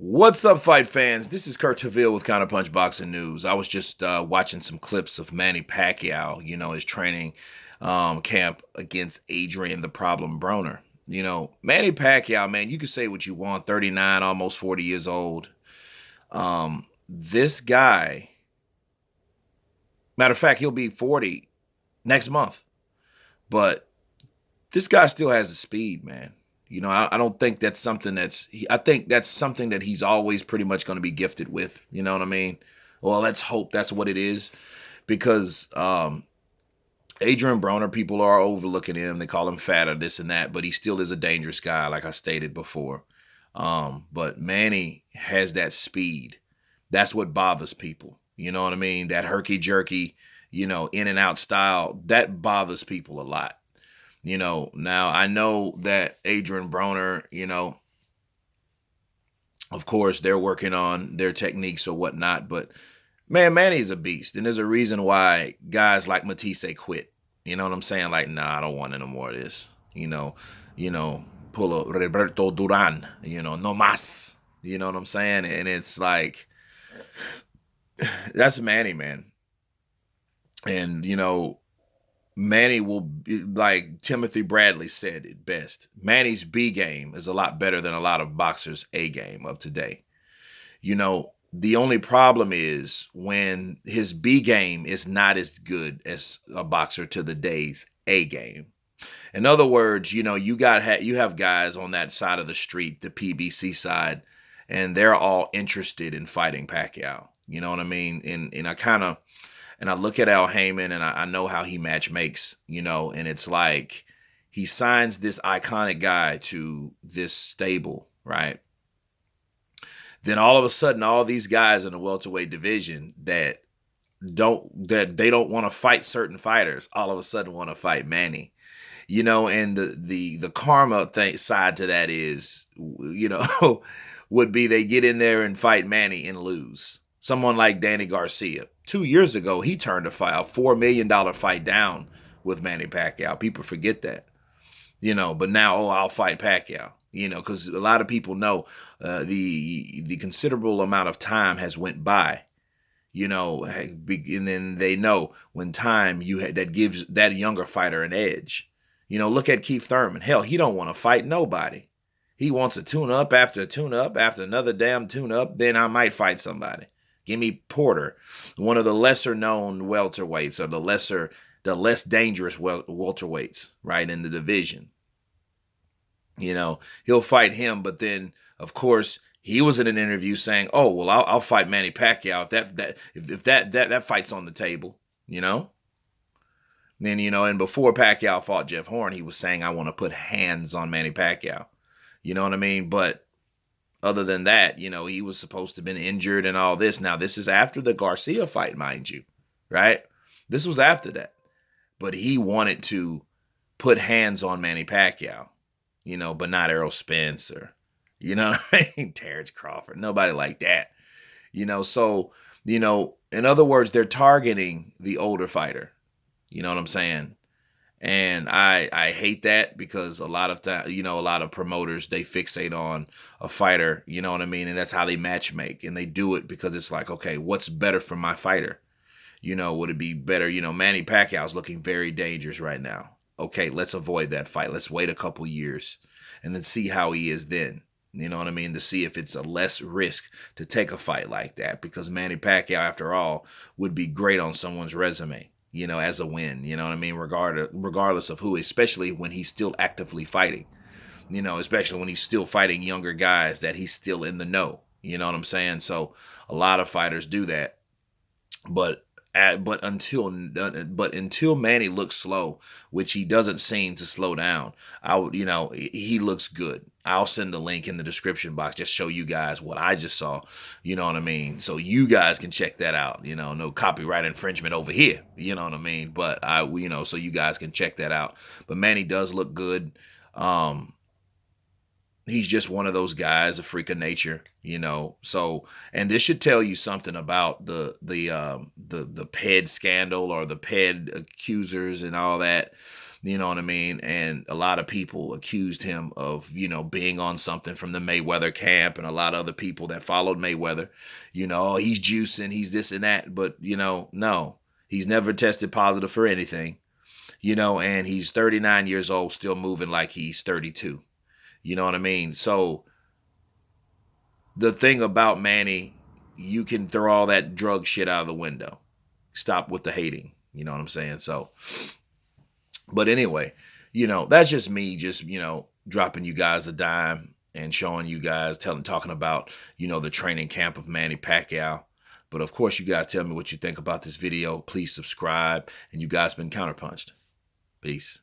What's up, fight fans? This is Kurt Taville with Counterpunch Boxing News. I was just watching some clips of Manny Pacquiao, his training camp against Adrian the Problem Broner. Manny Pacquiao, man, you can say what you want, 39, almost 40 years old. This guy, matter of fact, he'll be 40 next month. But this guy still has the speed, man. I don't think that's something I think that's something that he's always pretty much going to be gifted with. You know what I mean? Well, let's hope that's what it is because Adrian Broner, people are overlooking him. They call him fat or this and that, but he still is a dangerous guy, like I stated before. But Manny has that speed. That's what bothers people. You know what I mean? That herky-jerky, in and out style, that bothers people a lot. Now I know that Adrian Broner, of course, they're working on their techniques or whatnot, but man, Manny's a beast. And there's a reason why guys like Matisse quit. You know what I'm saying? Like, nah, I don't want any more of this. Pull a Roberto Duran, no mas. You know what I'm saying? And it's like, that's Manny, man. And, Manny will, like Timothy Bradley said it best, Manny's B game is a lot better than a lot of boxers' A game of today. The only problem is when his B game is not as good as a boxer to the day's A game. In other words, you have guys on that side of the street, the PBC side, and they're all interested in fighting Pacquiao. You know what I mean? And I look at Al Heyman and I know how he match makes, and it's like he signs this iconic guy to this stable, right? Then all of a sudden, all these guys in the welterweight division that they don't want to fight certain fighters, all of a sudden want to fight Manny. And the karma side to that is, would be they get in there and fight Manny and lose. Someone like Danny Garcia. 2 years ago, he turned a $4 million fight down with Manny Pacquiao. People forget that, but now, I'll fight Pacquiao, because a lot of people know the considerable amount of time has went by, and then they know when time that gives that younger fighter an edge. Look at Keith Thurman. Hell, he don't want to fight nobody. He wants a tune-up after a tune-up after another damn tune-up. Then I might fight somebody. Give me Porter, one of the lesser-known welterweights or the less dangerous welterweights, right, in the division. He'll fight him, but then, of course, he was in an interview saying, "Oh, well, I'll fight Manny Pacquiao if that fight's on the table." Then and before Pacquiao fought Jeff Horn, he was saying, "I want to put hands on Manny Pacquiao." You know what I mean? But other than that, he was supposed to have been injured and all this. Now, this is after the Garcia fight, mind you, right? This was after that. But he wanted to put hands on Manny Pacquiao, but not Errol Spence or, Terrence Crawford. Nobody like that. So, in other words, they're targeting the older fighter. You know what I'm saying? And I hate that because a lot of time, a lot of promoters, they fixate on a fighter, you know what I mean? And that's how they match make. And they do it because it's like, okay, what's better for my fighter? Would it be better? Manny Pacquiao's looking very dangerous right now. Okay, let's avoid that fight. Let's wait a couple years and then see how he is then. You know what I mean? To see if it's a less risk to take a fight like that, because Manny Pacquiao, after all, would be great on someone's resume. As a win, you know what I mean? Regardless of who, especially when he's still actively fighting, especially when he's still fighting younger guys that he's still in the know. You know what I'm saying? So a lot of fighters do that. But until Manny looks slow, which he doesn't seem to slow down, he looks good. I'll send the link in the description box, just show you guys what I just saw, you know what I mean? So you guys can check that out, no copyright infringement over here, you know what I mean? But so you guys can check that out. But Manny does look good. He's just one of those guys, a freak of nature, So, and this should tell you something about the PED scandal or the PED accusers and all that. You know what I mean? And a lot of people accused him of, being on something from the Mayweather camp, and a lot of other people that followed Mayweather, oh, he's juicing, he's this and that. But, no, he's never tested positive for anything, and he's 39 years old, still moving like he's 32. You know what I mean? So the thing about Manny, you can throw all that drug shit out of the window. Stop with the hating. You know what I'm saying? So, but anyway, that's just me just, dropping you guys a dime and showing you guys, talking about, the training camp of Manny Pacquiao. But of course, you guys tell me what you think about this video. Please subscribe. And you guys been counterpunched. Peace.